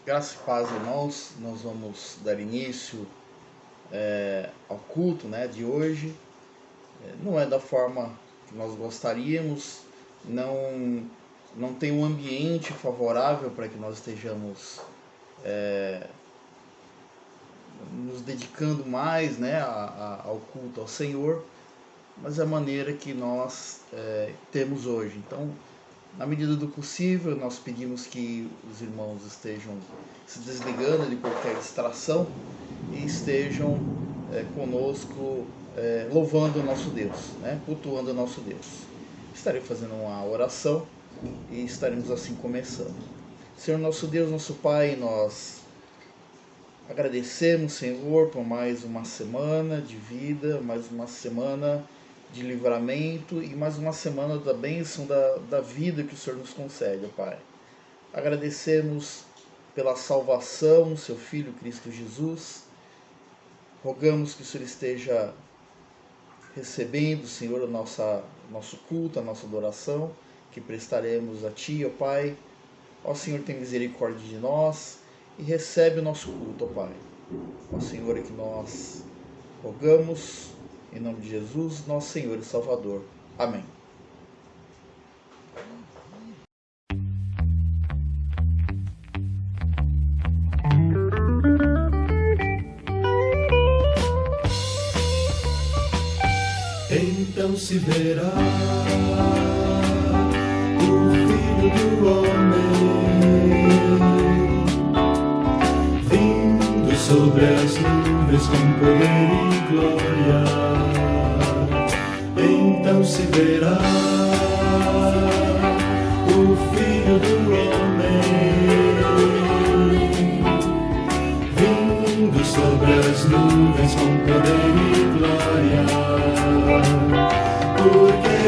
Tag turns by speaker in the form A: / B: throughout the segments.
A: Graça e paz, irmãos. Nós vamos dar início ao culto de hoje. Não é da forma que nós gostaríamos, não tem um ambiente favorável para que nós estejamos nos dedicando mais ao culto ao Senhor, mas é a maneira que nós temos hoje. Então, na medida do possível, nós pedimos que os irmãos estejam se desligando de qualquer distração e estejam conosco louvando o nosso Deus, cultuando o nosso Deus. Estarei fazendo uma oração e estaremos assim começando. Senhor nosso Deus, nosso Pai, nós agradecemos, Senhor, por mais uma semana de vida, mais uma semana de livramento e mais uma semana da bênção da vida que o Senhor nos concede, Pai. Agradecemos pela salvação, seu Filho Cristo Jesus. Rogamos que o Senhor esteja recebendo, Senhor, o nosso culto, a nossa adoração, que prestaremos a Ti, ó Pai. Ó Senhor, tem misericórdia de nós e recebe o nosso culto, ó Pai. Ó Senhor, é que nós rogamos em nome de Jesus, nosso Senhor e Salvador. Amém.
B: Então se verá o Filho do Homem vindo sobre as nuvens com poder e glória. Então se verá o Filho do Homem vindo sobre as nuvens com poder e glória. Porque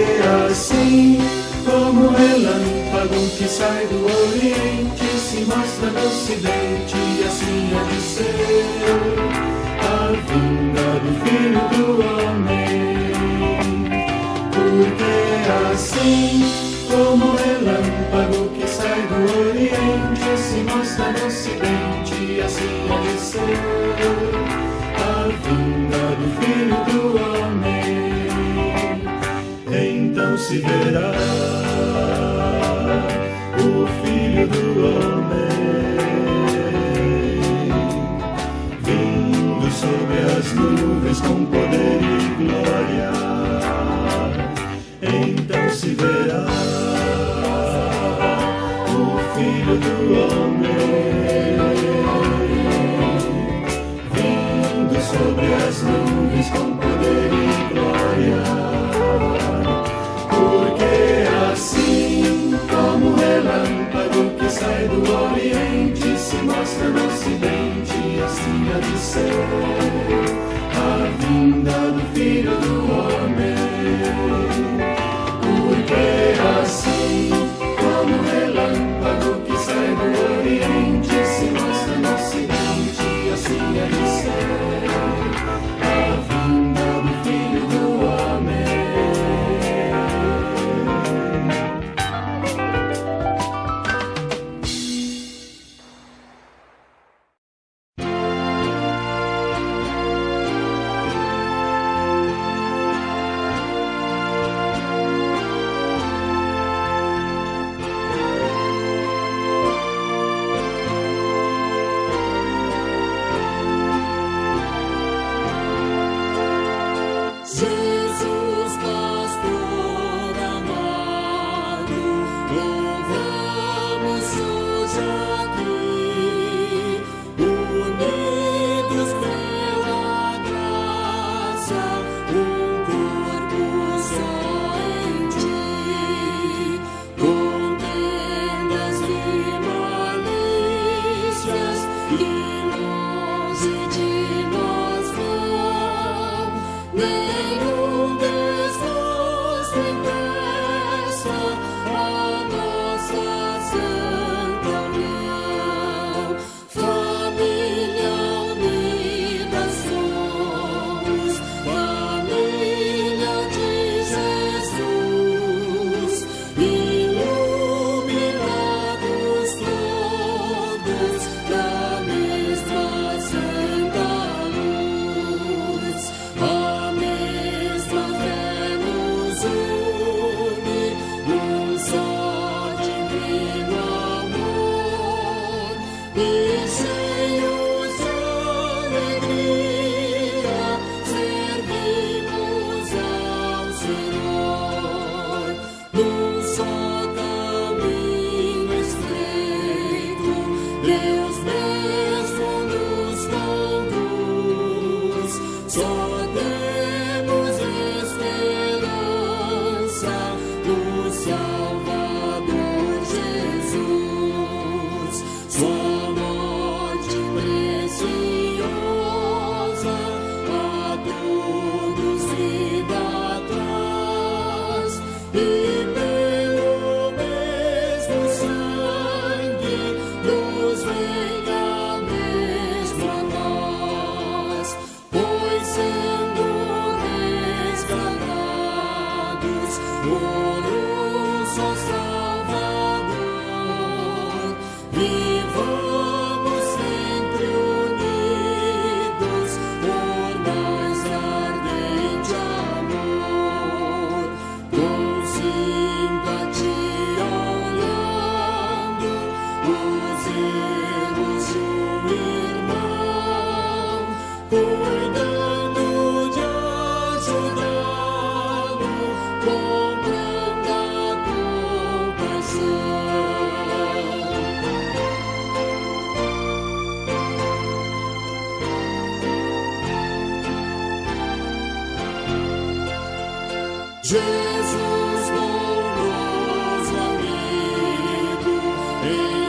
B: assim como o relâmpago que sai do Oriente se mostra no Ocidente, assim há de ser a vinda do Filho do Homem. Porque assim como o relâmpago que sai do Oriente se mostra no Ocidente, assim há de ser a vinda do Filho do Homem. Então se verá o Filho do Homem vindo sobre as nuvens com poder e glória. Então se verá o Filho do Homem vindo sobre as nuvens com poder e glória. Porque assim como o relâmpago que sai do Oriente se mostra no Ocidente, assim há de ser a vinda do Filho do Homem. Porque Jesus, bondoso amigo,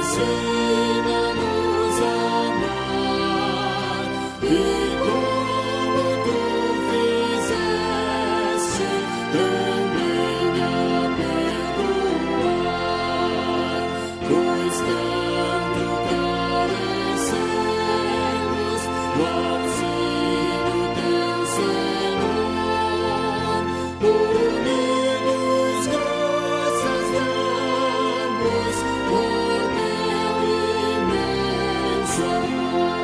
B: ensina-nos a amar, e como tu fizeste, também a perdoar, pois tanto carecemos do auxílio teu, Senhor. Unidos graças damos por teu imenso amor.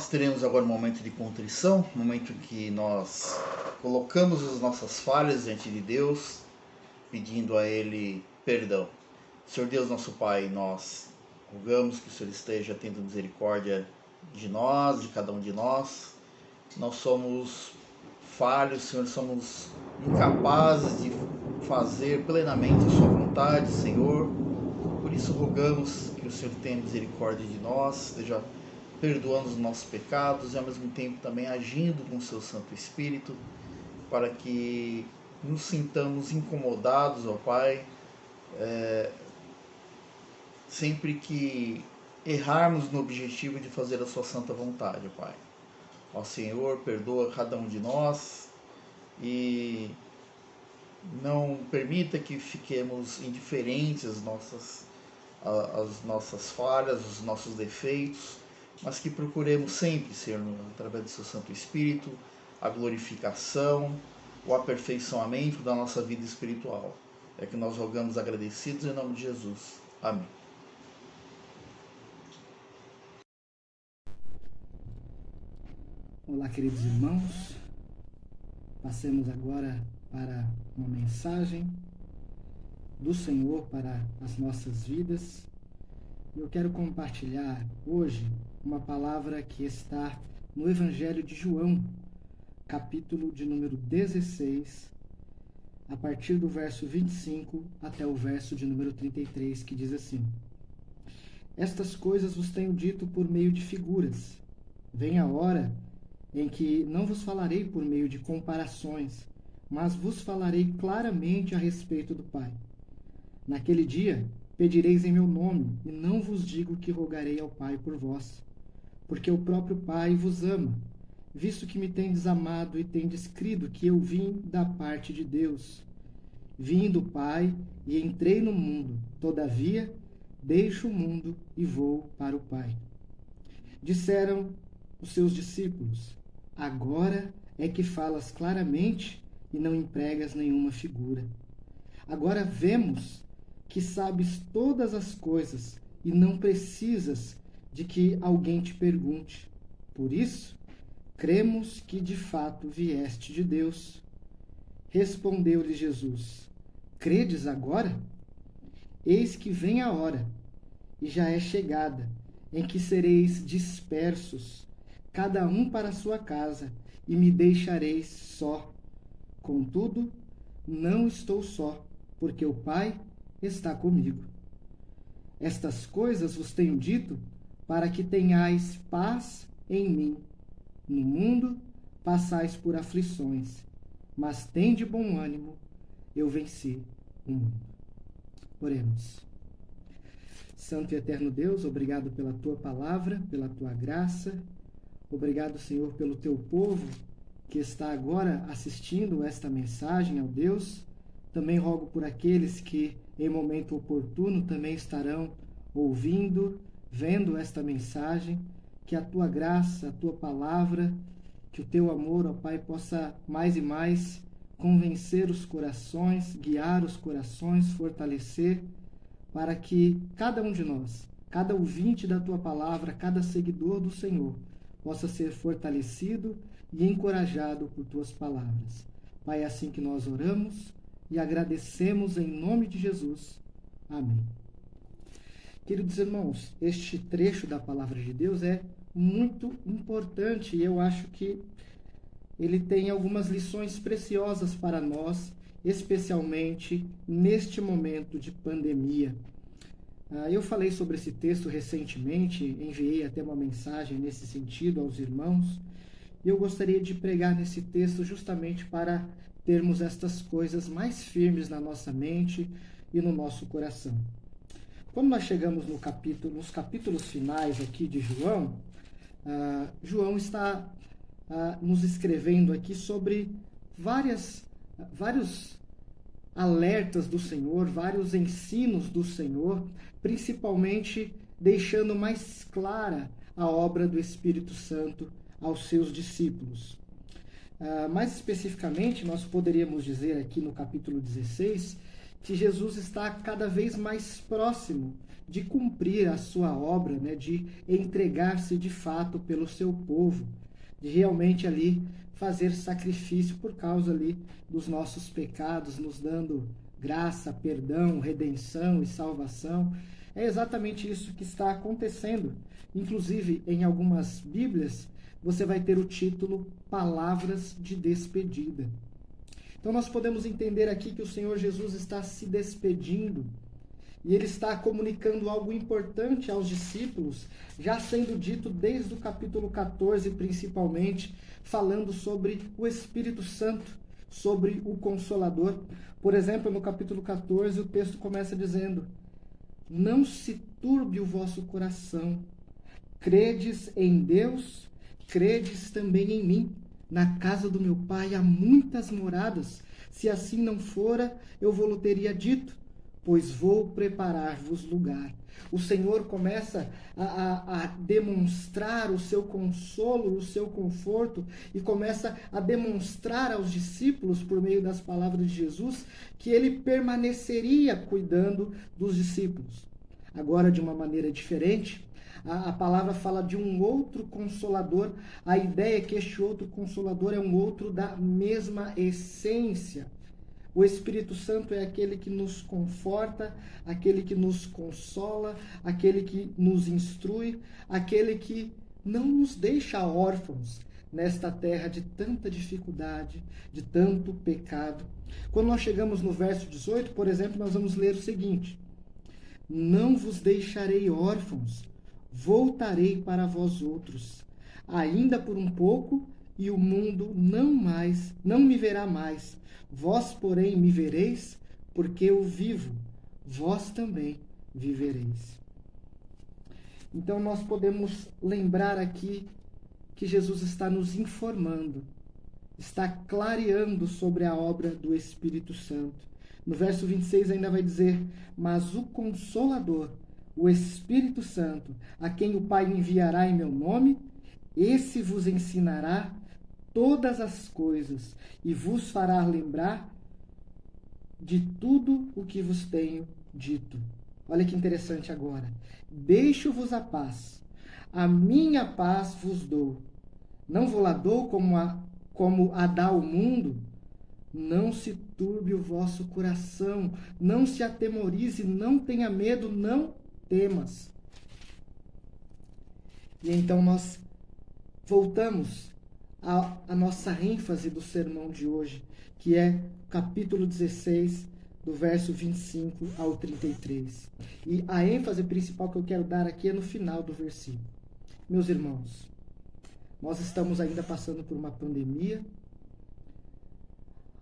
A: Nós teremos agora um momento de contrição, um momento que nós colocamos as nossas falhas diante de Deus, pedindo a Ele perdão. Senhor Deus, nosso Pai, nós rogamos que o Senhor esteja tendo misericórdia de nós, de cada um de nós. Nós somos falhos, Senhor, somos incapazes de fazer plenamente a Sua vontade, Senhor. Por isso rogamos que o Senhor tenha misericórdia de nós, esteja perdoando os nossos pecados e ao mesmo tempo também agindo com o Seu Santo Espírito, para que nos sintamos incomodados, ó Pai, sempre que errarmos no objetivo de fazer a Sua santa vontade, ó Pai. Ó Senhor, perdoa cada um de nós e não permita que fiquemos indiferentes às nossas falhas, aos nossos defeitos, mas que procuremos sempre, Senhor, através do Seu Santo Espírito, a glorificação, o aperfeiçoamento da nossa vida espiritual. É que nós rogamos agradecidos em nome de Jesus. Amém.
C: Olá, queridos irmãos. Passemos agora para uma mensagem do Senhor para as nossas vidas. Eu quero compartilhar hoje uma palavra que está no Evangelho de João, capítulo de número 16, a partir do verso 25 até o verso de número 33, que diz assim: Estas coisas vos tenho dito por meio de figuras. Vem a hora em que não vos falarei por meio de comparações, mas vos falarei claramente a respeito do Pai. Naquele dia pedireis em meu nome, e não vos digo que rogarei ao Pai por vós, porque o próprio Pai vos ama, visto que me tendes amado e tendes crido que eu vim da parte de Deus. Vim do Pai e entrei no mundo, todavia deixo o mundo e vou para o Pai. Disseram os seus discípulos: Agora é que falas claramente e não empregas nenhuma figura. Agora vemos que sabes todas as coisas e não precisas de que alguém te pergunte. Por isso, cremos que de fato vieste de Deus. Respondeu-lhe Jesus: Credes agora? Eis que vem a hora, e já é chegada, em que sereis dispersos, cada um para a sua casa, e me deixareis só. Contudo, não estou só, porque o Pai está comigo. Estas coisas vos tenho dito, para que tenhais paz em mim. No mundo passais por aflições, mas tende bom ânimo, eu venci o mundo. Oremos. Santo e eterno Deus, obrigado pela Tua palavra, pela Tua graça. Obrigado, Senhor, pelo Teu povo que está agora assistindo esta mensagem, ó Deus. Também rogo por aqueles que, em momento oportuno, também estarão ouvindo, vendo esta mensagem, que a Tua graça, a Tua palavra, que o Teu amor, ó Pai, possa mais e mais convencer os corações, guiar os corações, fortalecer, para que cada um de nós, cada ouvinte da Tua palavra, cada seguidor do Senhor, possa ser fortalecido e encorajado por Tuas palavras. Pai, é assim que nós oramos e agradecemos em nome de Jesus. Amém. Queridos irmãos, este trecho da palavra de Deus é muito importante e eu acho que ele tem algumas lições preciosas para nós, especialmente neste momento de pandemia. Eu falei sobre esse texto recentemente, enviei até uma mensagem nesse sentido aos irmãos, e eu gostaria de pregar nesse texto justamente para termos estas coisas mais firmes na nossa mente e no nosso coração. Quando nós chegamos nos capítulos finais aqui de João, João está nos escrevendo aqui sobre vários alertas do Senhor, vários ensinos do Senhor, principalmente deixando mais clara a obra do Espírito Santo aos seus discípulos. Mais especificamente, nós poderíamos dizer aqui no capítulo 16 que Jesus está cada vez mais próximo de cumprir a sua obra, né, de entregar-se de fato pelo seu povo, de realmente ali fazer sacrifício por causa ali dos nossos pecados, nos dando graça, perdão, redenção e salvação. É exatamente isso que está acontecendo. Inclusive, em algumas Bíblias, você vai ter o título Palavras de Despedida. Então nós podemos entender aqui que o Senhor Jesus está se despedindo e ele está comunicando algo importante aos discípulos, já sendo dito desde o capítulo 14, principalmente, falando sobre o Espírito Santo, sobre o Consolador. Por exemplo, no capítulo 14, o texto começa dizendo: não se turbe o vosso coração, credes em Deus, credes também em mim. Na casa do meu Pai há muitas moradas. Se assim não fora, eu vou-lo teria dito, pois vou preparar-vos lugar. O Senhor começa a demonstrar o seu consolo, o seu conforto, e começa a demonstrar aos discípulos, por meio das palavras de Jesus, que ele permaneceria cuidando dos discípulos. Agora, de uma maneira diferente, a palavra fala de um outro consolador. A ideia é que este outro consolador é um outro da mesma essência. O Espírito Santo é aquele que nos conforta, aquele que nos consola, aquele que nos instrui, aquele que não nos deixa órfãos nesta terra de tanta dificuldade, de tanto pecado. Quando nós chegamos no verso 18, por exemplo, nós vamos ler o seguinte: não vos deixarei órfãos, voltarei para vós outros, ainda por um pouco, e o mundo não me verá mais. Vós, porém, me vereis, porque eu vivo, vós também vivereis. Então nós podemos lembrar aqui que Jesus está nos informando, está clareando sobre a obra do Espírito Santo. No verso 26 ainda vai dizer: mas o Consolador, o Espírito Santo, a quem o Pai enviará em meu nome, esse vos ensinará todas as coisas e vos fará lembrar de tudo o que vos tenho dito. Olha que interessante agora. Deixo-vos a paz. A minha paz vos dou. Não vos lá dou como a dá o mundo. Não se turbe o vosso coração. Não se atemorize. Não tenha medo. Não temas. E então nós voltamos a nossa ênfase do sermão de hoje, que é capítulo 16, do verso 25 ao 33. E a ênfase principal que eu quero dar aqui é no final do versículo. Meus irmãos, nós estamos ainda passando por uma pandemia.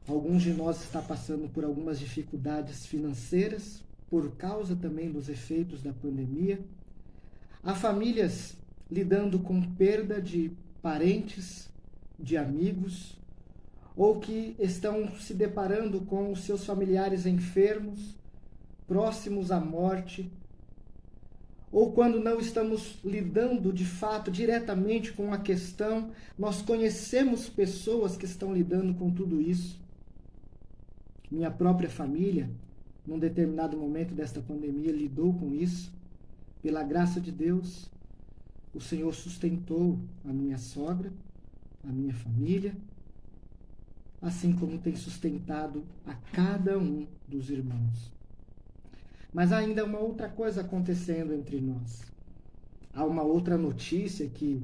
C: Alguns de nós estão passando por algumas dificuldades financeiras, por causa também dos efeitos da pandemia. Há famílias lidando com perda de parentes, de amigos, ou que estão se deparando com os seus familiares enfermos, próximos à morte, ou quando não estamos lidando de fato diretamente com a questão, nós conhecemos pessoas que estão lidando com tudo isso. Minha própria família, num determinado momento desta pandemia, lidou com isso. Pela graça de Deus, o Senhor sustentou a minha sogra, a minha família, assim como tem sustentado a cada um dos irmãos. Mas há ainda uma outra coisa acontecendo entre nós. Há uma outra notícia que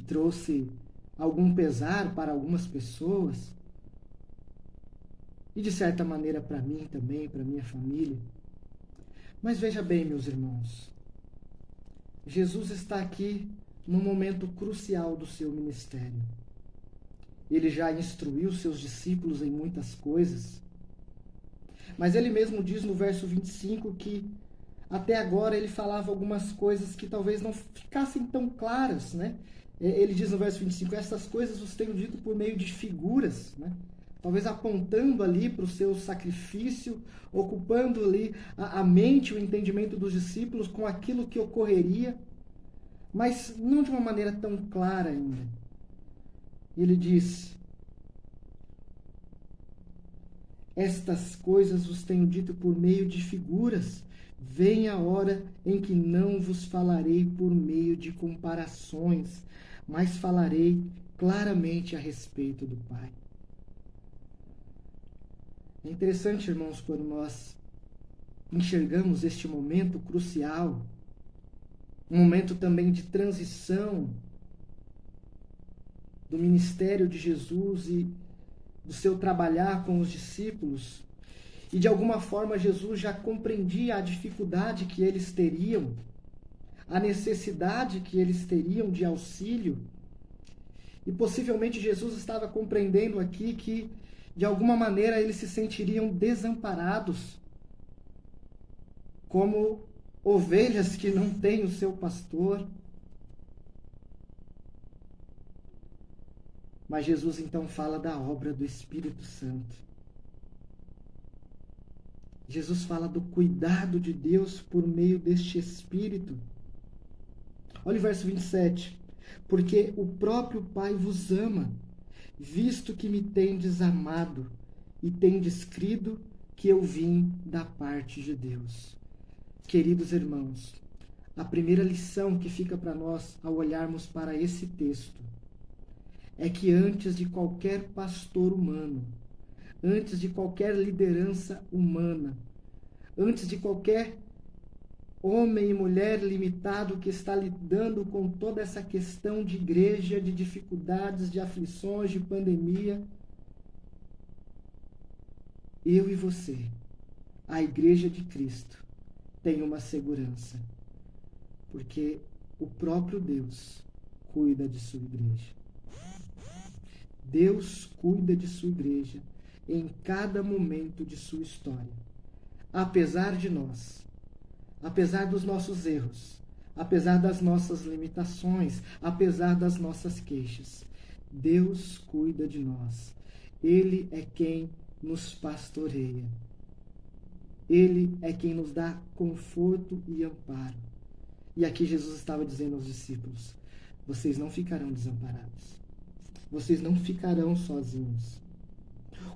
C: trouxe algum pesar para algumas pessoas, e de certa maneira para mim também, para minha família. Mas veja bem, meus irmãos, Jesus está aqui num momento crucial do seu ministério. Ele já instruiu seus discípulos em muitas coisas, mas ele mesmo diz no verso 25 que até agora ele falava algumas coisas que talvez não ficassem tão claras, né? Ele diz no verso 25, essas coisas os tenho dito por meio de figuras, né? Talvez apontando ali para o seu sacrifício, ocupando ali a mente, o entendimento dos discípulos com aquilo que ocorreria, mas não de uma maneira tão clara ainda. Ele diz, Estas coisas vos tenho dito por meio de figuras. Vem a hora em que não vos falarei por meio de comparações, mas falarei claramente a respeito do Pai. É interessante, irmãos, quando nós enxergamos este momento crucial, um momento também de transição do ministério de Jesus e do seu trabalhar com os discípulos. E de alguma forma Jesus já compreendia a dificuldade que eles teriam, a necessidade que eles teriam de auxílio. E possivelmente Jesus estava compreendendo aqui que, de alguma maneira, eles se sentiriam desamparados, como ovelhas que não têm o seu pastor. Mas Jesus então fala da obra do Espírito Santo. Jesus fala do cuidado de Deus por meio deste Espírito. Olha o verso 27. Porque o próprio Pai vos ama, visto que me tendes amado e tendes crido que eu vim da parte de Deus. Queridos irmãos, a primeira lição que fica para nós ao olharmos para esse texto é que antes de qualquer pastor humano, antes de qualquer liderança humana, antes de qualquer homem e mulher limitado que está lidando com toda essa questão de igreja, de dificuldades, de aflições, de pandemia, eu e você, a Igreja de Cristo, tem uma segurança, porque o próprio Deus cuida de sua igreja. Deus cuida de sua igreja em cada momento de sua história. Apesar de nós, apesar dos nossos erros, apesar das nossas limitações, apesar das nossas queixas, Deus cuida de nós. Ele é quem nos pastoreia. Ele é quem nos dá conforto e amparo. E aqui Jesus estava dizendo aos discípulos: vocês não ficarão desamparados. Vocês não ficarão sozinhos.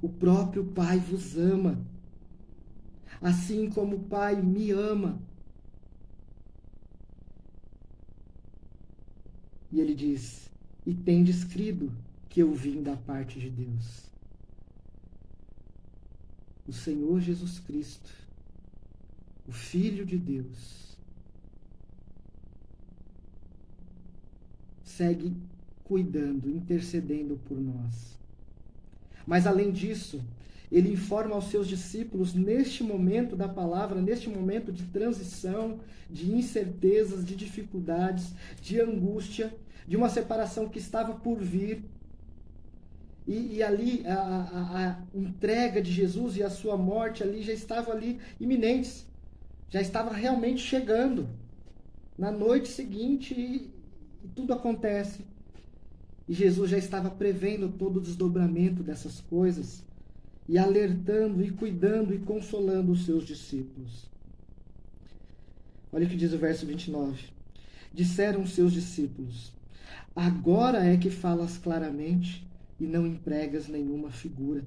C: O próprio Pai vos ama, assim como o Pai me ama. E ele diz: e tendes crido que eu vim da parte de Deus. O Senhor Jesus Cristo, o Filho de Deus, segue cuidando, intercedendo por nós. Mas além disso, ele informa aos seus discípulos, neste momento da palavra, neste momento de transição, de incertezas, de dificuldades, de angústia, de uma separação que estava por vir. E ali a entrega de Jesus e a sua morte ali já estavam ali iminentes. Já estava realmente chegando. Na noite seguinte e tudo acontece. E Jesus já estava prevendo todo o desdobramento dessas coisas e alertando e cuidando e consolando os seus discípulos. Olha o que diz o verso 29. Disseram os seus discípulos: agora é que falas claramente e não empregas nenhuma figura.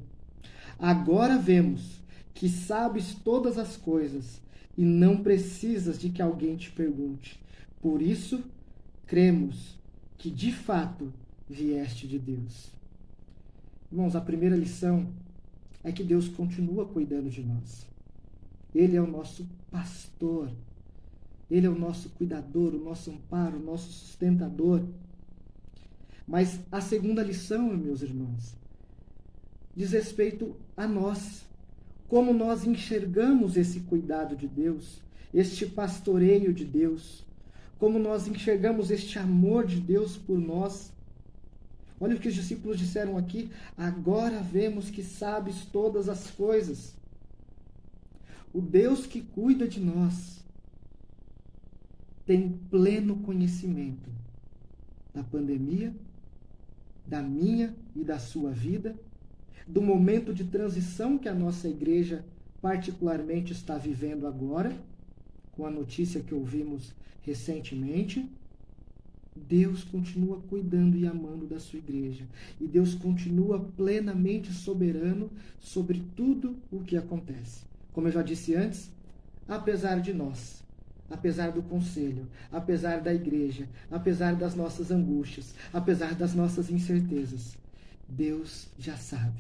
C: Agora vemos que sabes todas as coisas e não precisas de que alguém te pergunte. Por isso, cremos que de fato vieste de Deus. Irmãos, a primeira lição é que Deus continua cuidando de nós. Ele é o nosso pastor. Ele é o nosso cuidador, o nosso amparo, o nosso sustentador. Mas a segunda lição, meus irmãos, diz respeito a nós. Como nós enxergamos esse cuidado de Deus, este pastoreio de Deus. Como nós enxergamos este amor de Deus por nós. Olha o que os discípulos disseram aqui. Agora vemos que sabes todas as coisas. O Deus que cuida de nós tem pleno conhecimento da pandemia, da minha e da sua vida, do momento de transição que a nossa igreja particularmente está vivendo agora, com a notícia que ouvimos recentemente. Deus continua cuidando e amando da sua igreja. E Deus continua plenamente soberano sobre tudo o que acontece. Como eu já disse antes, apesar de nós, apesar do conselho, apesar da igreja, apesar das nossas angústias, apesar das nossas incertezas, Deus já sabe.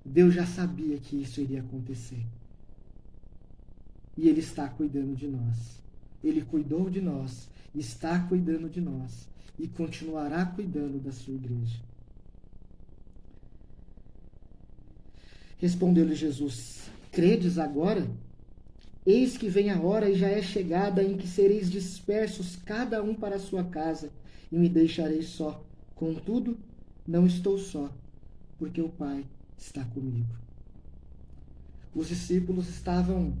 C: Deus já sabia que isso iria acontecer. E Ele está cuidando de nós. Ele cuidou de nós, está cuidando de nós e continuará cuidando da sua igreja. Respondeu-lhe Jesus: credes agora? Eis que vem a hora e já é chegada em que sereis dispersos cada um para a sua casa e me deixareis só. Contudo, não estou só, porque o Pai está comigo. Os discípulos estavam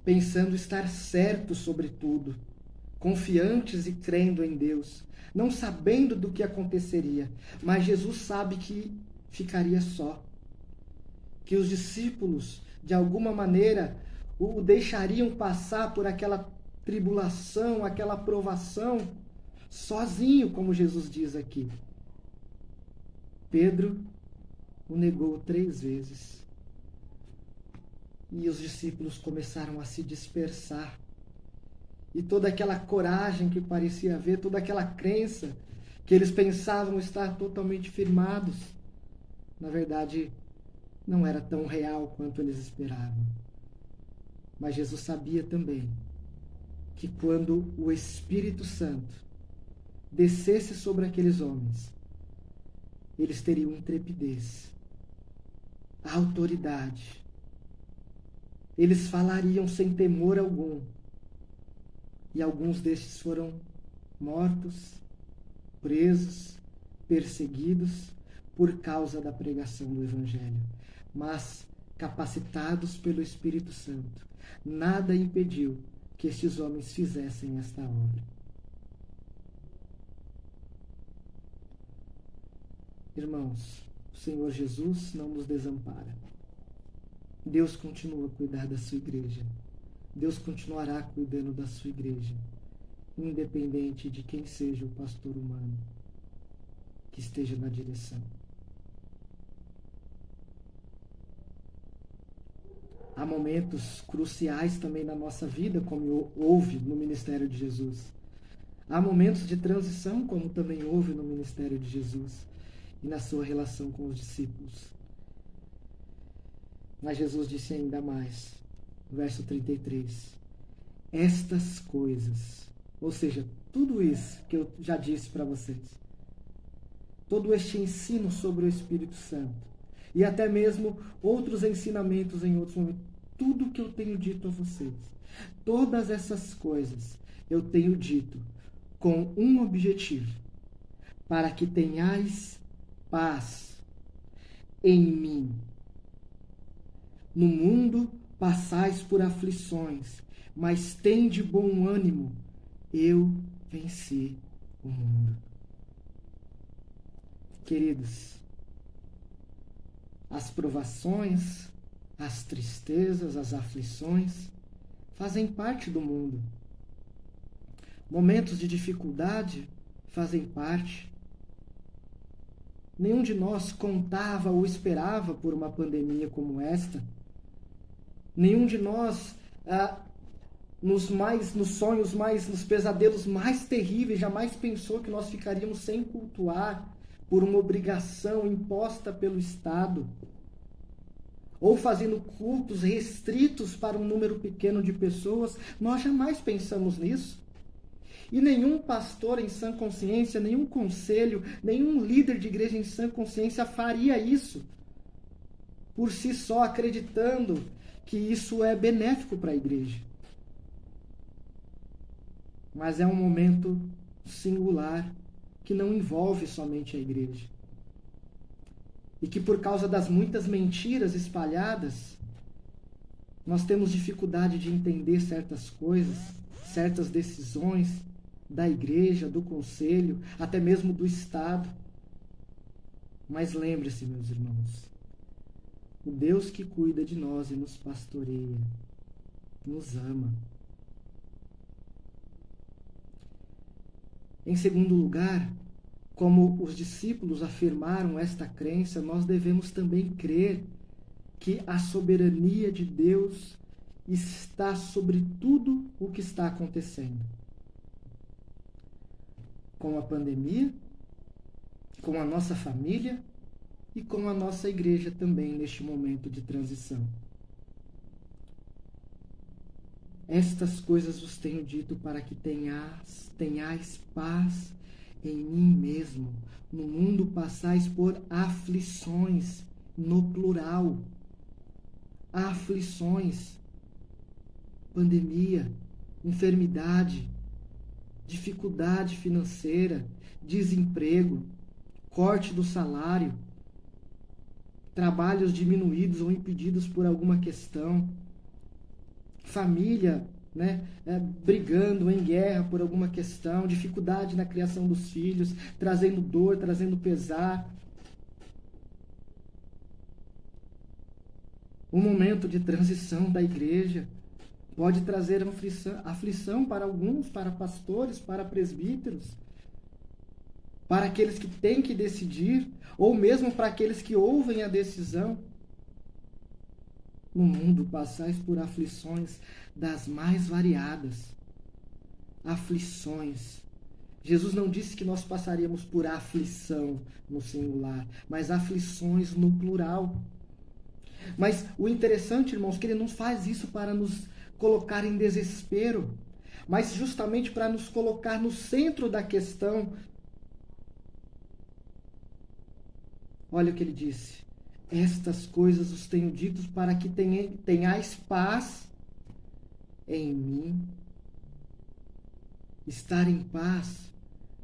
C: pensando estar certos sobre tudo, confiantes e crendo em Deus, não sabendo do que aconteceria, mas Jesus sabe que ficaria só, que os discípulos, de alguma maneira, o deixariam passar por aquela tribulação, aquela provação, sozinho, como Jesus diz aqui. Pedro o negou 3 vezes. E os discípulos começaram a se dispersar. E toda aquela coragem que parecia haver, toda aquela crença que eles pensavam estar totalmente firmados, na verdade, não era tão real quanto eles esperavam. Mas Jesus sabia também que quando o Espírito Santo descesse sobre aqueles homens, eles teriam intrepidez, autoridade. Eles falariam sem temor algum. E alguns destes foram mortos, presos, perseguidos por causa da pregação do Evangelho. Mas, capacitados pelo Espírito Santo, nada impediu que estes homens fizessem esta obra. Irmãos, o Senhor Jesus não nos desampara. Deus continua a cuidar da sua igreja. Deus continuará cuidando da sua igreja, independente de quem seja o pastor humano que esteja na direção. Há momentos cruciais também na nossa vida, como houve no ministério de Jesus. Há momentos de transição, como também houve no ministério de Jesus e na sua relação com os discípulos. Mas Jesus disse ainda mais, verso 33, estas coisas, ou seja, tudo isso que eu já disse para vocês, todo este ensino sobre o Espírito Santo, e até mesmo outros ensinamentos em outros momentos, tudo que eu tenho dito a vocês, todas essas coisas eu tenho dito com um objetivo, para que tenhais paz em mim. No mundo passais por aflições, mas tende bom ânimo, eu venci o mundo. Queridos, as provações, as tristezas, as aflições fazem parte do mundo. Momentos de dificuldade fazem parte. Nenhum de nós contava ou esperava por uma pandemia como esta. Nenhum de nós, nos sonhos nos pesadelos mais terríveis, jamais pensou que nós ficaríamos sem cultuar por uma obrigação imposta pelo Estado, ou fazendo cultos restritos para um número pequeno de pessoas. Nós jamais pensamos nisso. E nenhum pastor em sã consciência, nenhum conselho, nenhum líder de igreja em sã consciência faria isso por si só, acreditando que isso é benéfico para a igreja. Mas é um momento singular que não envolve somente a igreja. E que por causa das muitas mentiras espalhadas, nós temos dificuldade de entender certas coisas, certas decisões da igreja, do conselho, até mesmo do Estado. Mas lembre-se, meus irmãos, o Deus que cuida de nós e nos pastoreia, nos ama. Em segundo lugar, como os discípulos afirmaram esta crença, nós devemos também crer que a soberania de Deus está sobre tudo o que está acontecendo. Com a pandemia, com a nossa família e com a nossa igreja também neste momento de transição. Estas coisas vos tenho dito para que tenhais paz em mim mesmo. No mundo passais por aflições, no plural. Aflições, pandemia, enfermidade, dificuldade financeira, desemprego, corte do salário, trabalhos diminuídos ou impedidos por alguma questão, família, brigando em guerra por alguma questão, dificuldade na criação dos filhos, trazendo dor, trazendo pesar. Um momento de transição da igreja pode trazer aflição para alguns, para pastores, para presbíteros, para aqueles que têm que decidir, ou mesmo para aqueles que ouvem a decisão. No mundo passais por aflições das mais variadas. Aflições. Jesus não disse que nós passaríamos por aflição no singular, mas aflições no plural. Mas o interessante, irmãos, que ele não faz isso para nos colocar em desespero, mas justamente para nos colocar no centro da questão. Olha o que ele disse. Estas coisas os tenho dito para que tenhais paz em mim. Estar em paz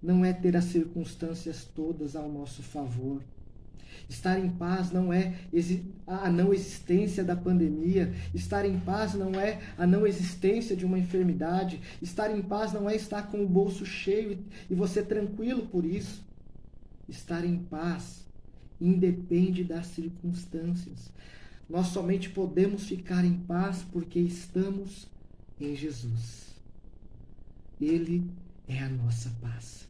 C: não é ter as circunstâncias todas ao nosso favor. Estar em paz não é a não existência da pandemia. Estar em paz não é a não existência de uma enfermidade. Estar em paz não é estar com o bolso cheio e você tranquilo por isso. Estar em paz independe das circunstâncias. Nós somente podemos ficar em paz porque estamos em Jesus. Ele é a nossa paz.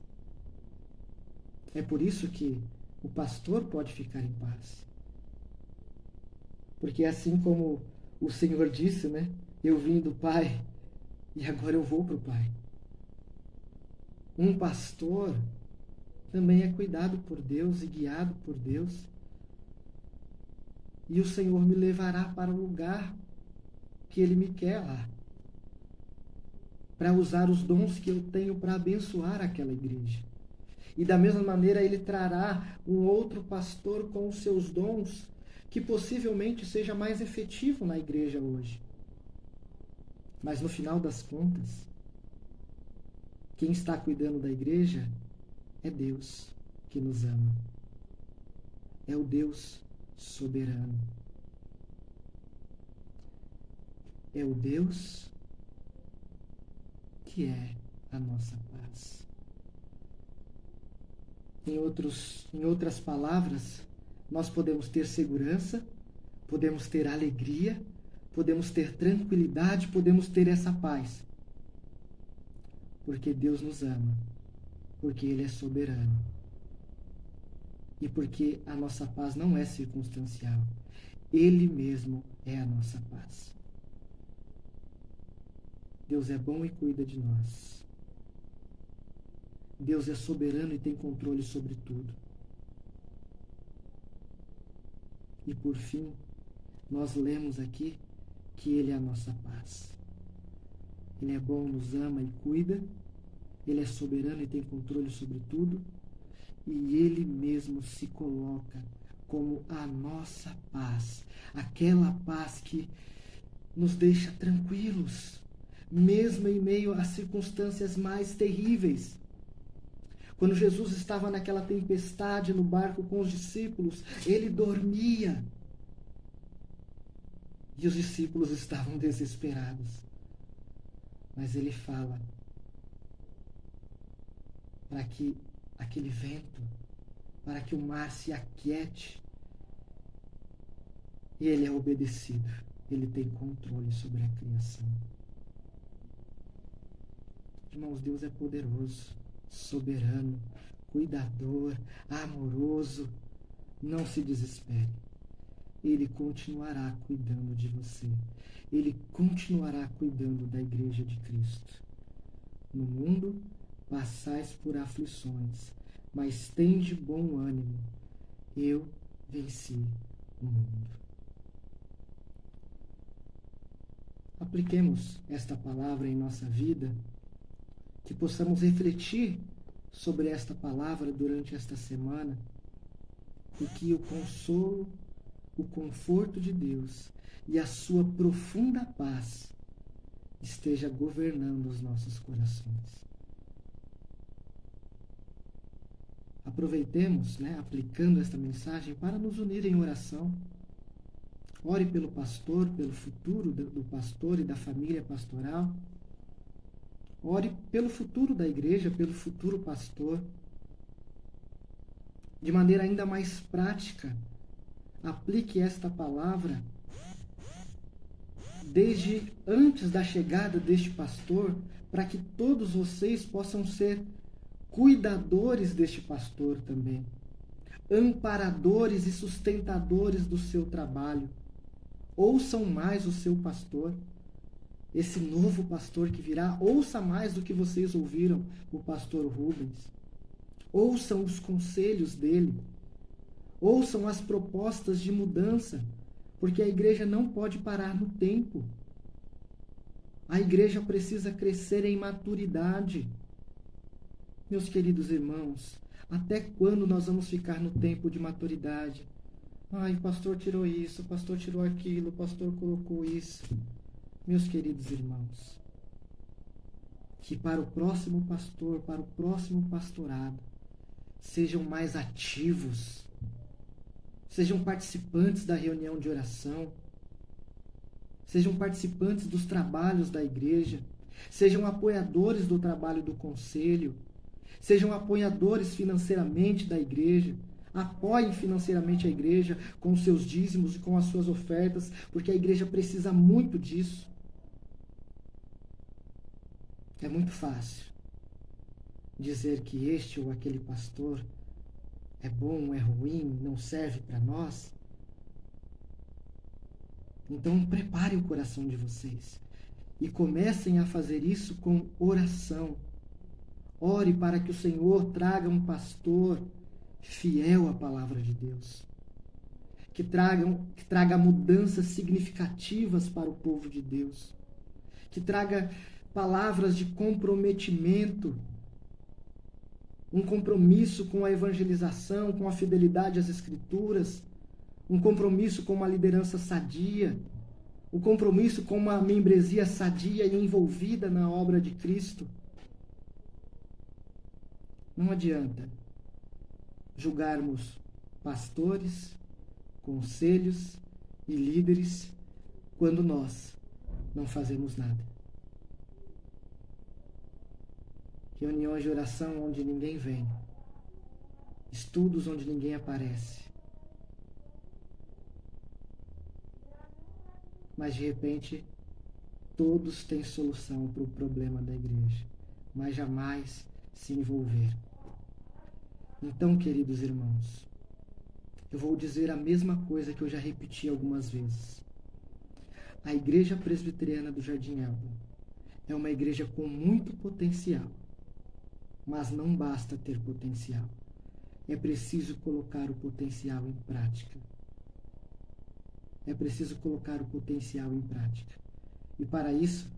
C: É por isso que o pastor pode ficar em paz. Porque assim como o Senhor disse, eu vim do Pai e agora eu vou para o Pai. Um pastor também é cuidado por Deus e guiado por Deus. E o Senhor me levará para o lugar que Ele me quer lá. Para usar os dons que eu tenho para abençoar aquela igreja. E da mesma maneira Ele trará um outro pastor com os seus dons que possivelmente seja mais efetivo na igreja hoje. Mas no final das contas, quem está cuidando da igreja é Deus que nos ama. É o Deus soberano. É o Deus que é a nossa paz. Em outras palavras, nós podemos ter segurança, podemos ter alegria, podemos ter tranquilidade, podemos ter essa paz. Porque Deus nos ama, porque Ele é soberano. E porque a nossa paz não é circunstancial. Ele mesmo é a nossa paz. Deus é bom e cuida de nós. Deus é soberano e tem controle sobre tudo. E por fim, nós lemos aqui que Ele é a nossa paz. Ele é bom, nos ama e cuida. Ele é soberano e tem controle sobre tudo. E Ele mesmo se coloca como a nossa paz. Aquela paz que nos deixa tranquilos, mesmo em meio às circunstâncias mais terríveis. Quando Jesus estava naquela tempestade no barco com os discípulos, Ele dormia. E os discípulos estavam desesperados. Mas Ele fala para que aquele vento, para que o mar se aquiete. E Ele é obedecido. Ele tem controle sobre a criação. Irmãos, Deus é poderoso. soberano, cuidador, amoroso. Não se desespere. Ele continuará cuidando de você. Ele continuará cuidando da igreja de Cristo. No mundo passais por aflições, mas tende bom ânimo. Eu venci o mundo. Apliquemos esta palavra em nossa vida, que possamos refletir sobre esta palavra durante esta semana, e que o consolo, o conforto de Deus e a sua profunda paz esteja governando os nossos corações. Aproveitemos, aplicando esta mensagem, para nos unir em oração. Ore pelo pastor, pelo futuro do pastor e da família pastoral. Ore pelo futuro da igreja, pelo futuro pastor. De maneira ainda mais prática, aplique esta palavra desde antes da chegada deste pastor, para que todos vocês possam ser cuidadores deste pastor também, amparadores e sustentadores do seu trabalho. Ouçam mais o seu pastor, esse novo pastor que virá. Ouça mais do que vocês ouviram o pastor Rubens. Ouçam os conselhos dele. Ouçam as propostas de mudança, porque a igreja não pode parar no tempo. A igreja precisa crescer em maturidade. Meus queridos irmãos, até quando nós vamos ficar no tempo de maturidade? Ai, o pastor tirou isso, o pastor tirou aquilo, o pastor colocou isso. Meus queridos irmãos, que para o próximo pastor, para o próximo pastorado, sejam mais ativos, sejam participantes da reunião de oração, sejam participantes dos trabalhos da igreja, sejam apoiadores do trabalho do conselho, sejam apoiadores financeiramente da igreja. Apoiem financeiramente a igreja com os seus dízimos e com as suas ofertas, porque a igreja precisa muito disso. É muito fácil dizer que este ou aquele pastor é bom, é ruim, não serve para nós. Então prepare o coração de vocês e comecem a fazer isso com oração. Ore para que o Senhor traga um pastor fiel à palavra de Deus, que traga mudanças significativas para o povo de Deus, que traga palavras de comprometimento, um compromisso com a evangelização, com a fidelidade às Escrituras, um compromisso com uma liderança sadia, um compromisso com uma membresia sadia e envolvida na obra de Cristo. Não adianta julgarmos pastores, conselhos e líderes quando nós não fazemos nada. Reuniões de oração onde ninguém vem, estudos onde ninguém aparece. Mas de repente, todos têm solução para o problema da igreja, mas jamais se envolver. Então, queridos irmãos, eu vou dizer a mesma coisa que eu já repeti algumas vezes. A Igreja Presbiteriana do Jardim Elba é uma igreja com muito potencial, mas não basta ter potencial. É preciso colocar o potencial em prática. É preciso colocar o potencial em prática. E para isso,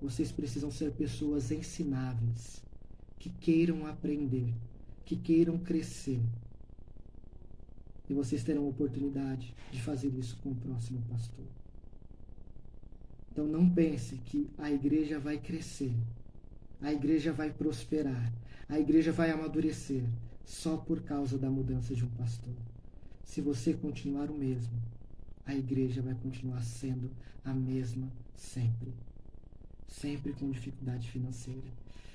C: vocês precisam ser pessoas ensináveis, que queiram aprender, que queiram crescer. E vocês terão a oportunidade de fazer isso com o próximo pastor. Então não pense que a igreja vai crescer, a igreja vai prosperar, a igreja vai amadurecer só por causa da mudança de um pastor. Se você continuar o mesmo, a igreja vai continuar sendo a mesma sempre. Sempre com dificuldade financeira,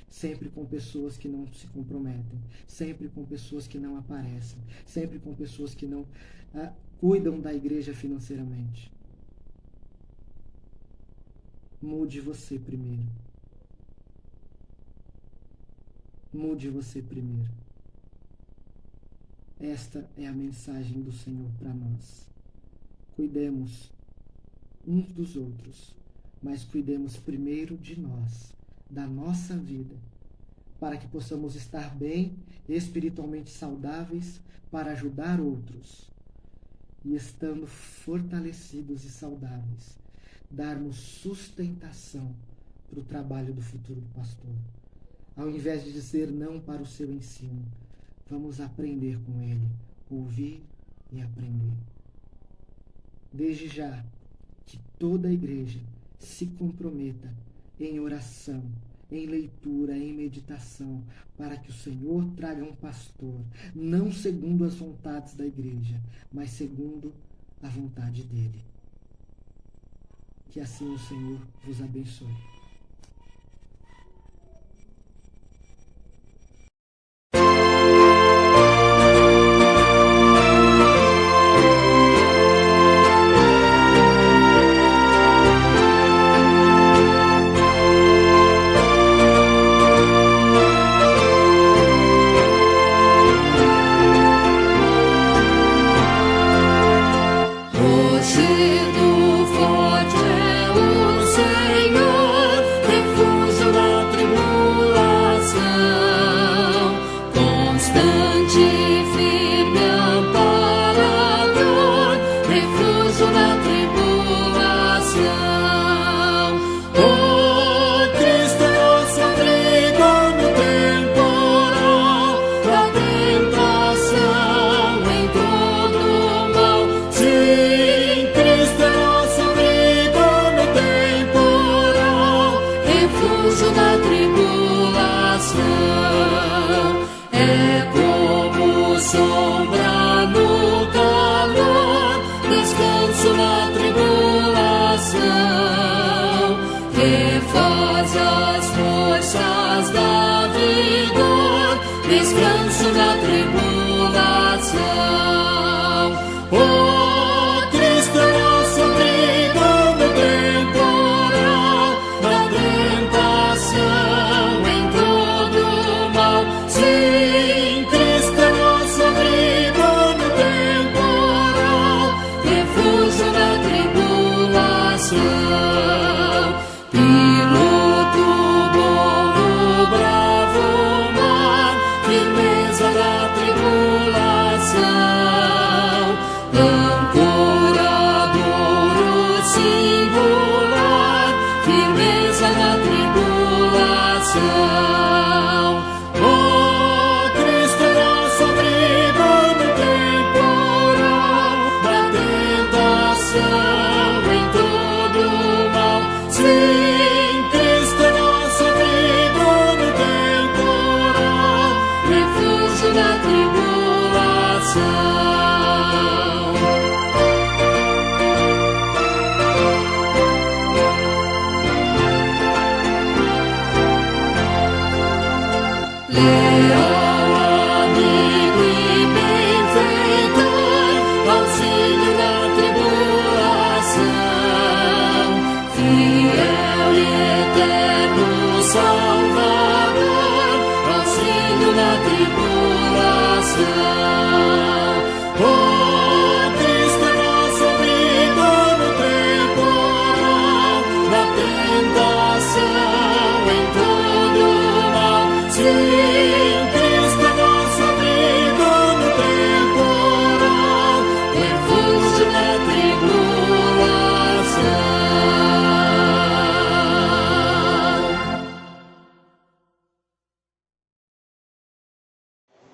C: sempre com pessoas que não se comprometem, sempre com pessoas que não aparecem, sempre com pessoas que não cuidam da igreja financeiramente. Mude você primeiro. Mude você primeiro. Esta é a mensagem do Senhor para nós. Cuidemos uns dos outros, mas cuidemos primeiro de nós, da nossa vida, para que possamos estar bem, espiritualmente saudáveis, para ajudar outros. E estando fortalecidos e saudáveis, darmos sustentação para o trabalho do futuro pastor. Ao invés de dizer não para o seu ensino, vamos aprender com ele, ouvir e aprender. Desde já, que toda a igreja se comprometa em oração, em leitura, em meditação, para que o Senhor traga um pastor, não segundo as vontades da igreja, mas segundo a vontade dele. Que assim o Senhor vos abençoe.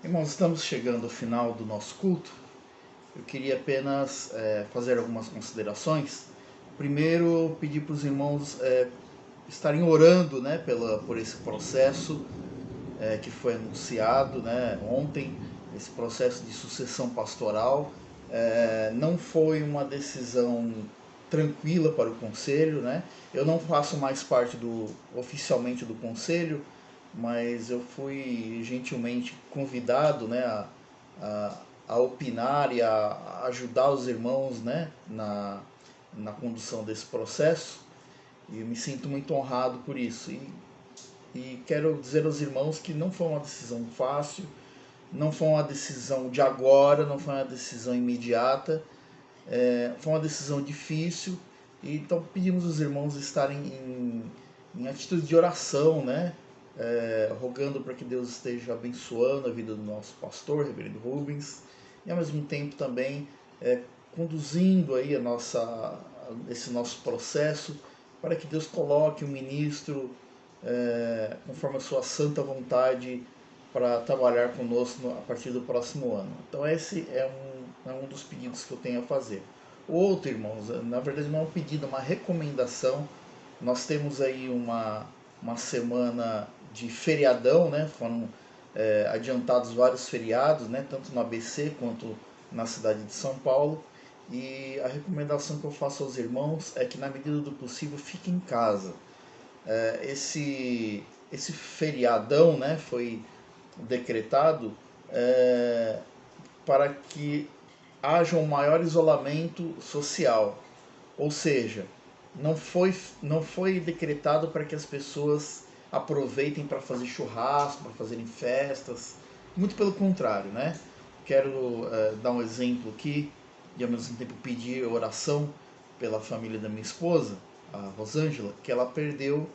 A: Irmãos, estamos chegando ao final do nosso culto. Eu queria apenas fazer algumas considerações. Primeiro, pedir para os irmãos estarem orando, né, por esse processo que foi anunciado, né, ontem, esse processo de sucessão pastoral. Não foi uma decisão tranquila para o conselho, né? Eu não faço mais parte oficialmente do conselho, mas eu fui gentilmente convidado, né, a opinar e a ajudar os irmãos, né, na condução desse processo, e eu me sinto muito honrado por isso. e quero dizer aos irmãos que não foi uma decisão fácil, não foi uma decisão de agora, não foi uma decisão imediata, foi uma decisão difícil, e então pedimos aos irmãos estarem em atitude de oração, né? Rogando para que Deus esteja abençoando a vida do nosso pastor, reverendo Rubens, e ao mesmo tempo também conduzindo aí esse nosso processo, para que Deus coloque um ministro conforme a sua santa vontade para trabalhar conosco a partir do próximo ano. Então esse é um dos pedidos que eu tenho a fazer. Outro, irmãos, na verdade não é um pedido, é uma recomendação. Nós temos aí uma semana de feriadão, né? Foram adiantados vários feriados, né? Tanto no ABC quanto na cidade de São Paulo. E a recomendação que eu faço aos irmãos é que, na medida do possível, fiquem em casa. Esse feriadão, né, foi decretado para que haja um maior isolamento social. Ou seja, não foi decretado para que as pessoas aproveitem para fazer churrasco, para fazerem festas. Muito pelo contrário, né? Quero dar um exemplo aqui e ao mesmo tempo pedir oração pela família da minha esposa, a Rosângela, que ela perdeu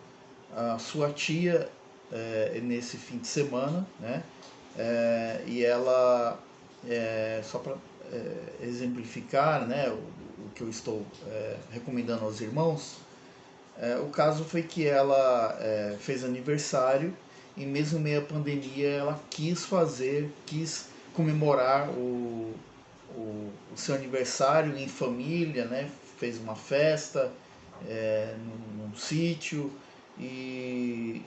A: a sua tia nesse fim de semana, né? E ela, só para exemplificar, né, o que eu estou recomendando aos irmãos, o caso foi que ela fez aniversário e mesmo em meio à pandemia ela quis comemorar o seu aniversário em família, né? Fez uma festa num sítio e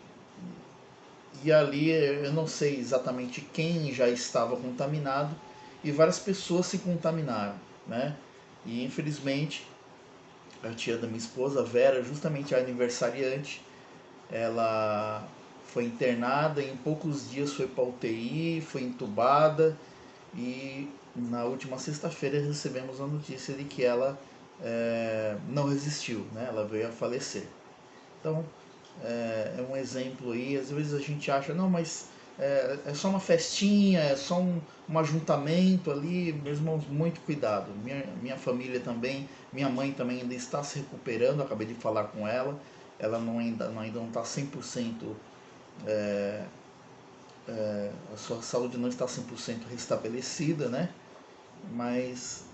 A: ali eu não sei exatamente quem já estava contaminado e várias pessoas se contaminaram, né? E infelizmente a tia da minha esposa, a Vera, justamente a aniversariante, ela foi internada e em poucos dias foi para UTI, foi entubada e na última sexta-feira recebemos a notícia de que ela não resistiu, né? Ela veio a falecer. Então é um exemplo aí, às vezes a gente acha, não, mas é só uma festinha, é só um ajuntamento ali, meus irmãos, muito cuidado. Minha família também, minha mãe também ainda está se recuperando, acabei de falar com ela, ela ainda não está 100%, a sua saúde não está 100% restabelecida, né? Mas,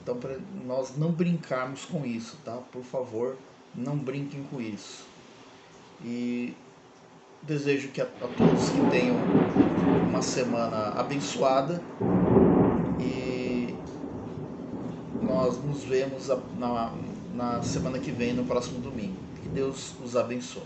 A: então, para nós não brincarmos com isso, tá? Por favor, não brinquem com isso. E desejo que a todos que tenham uma semana abençoada e nós nos vemos na semana que vem, no próximo domingo. Que Deus os abençoe.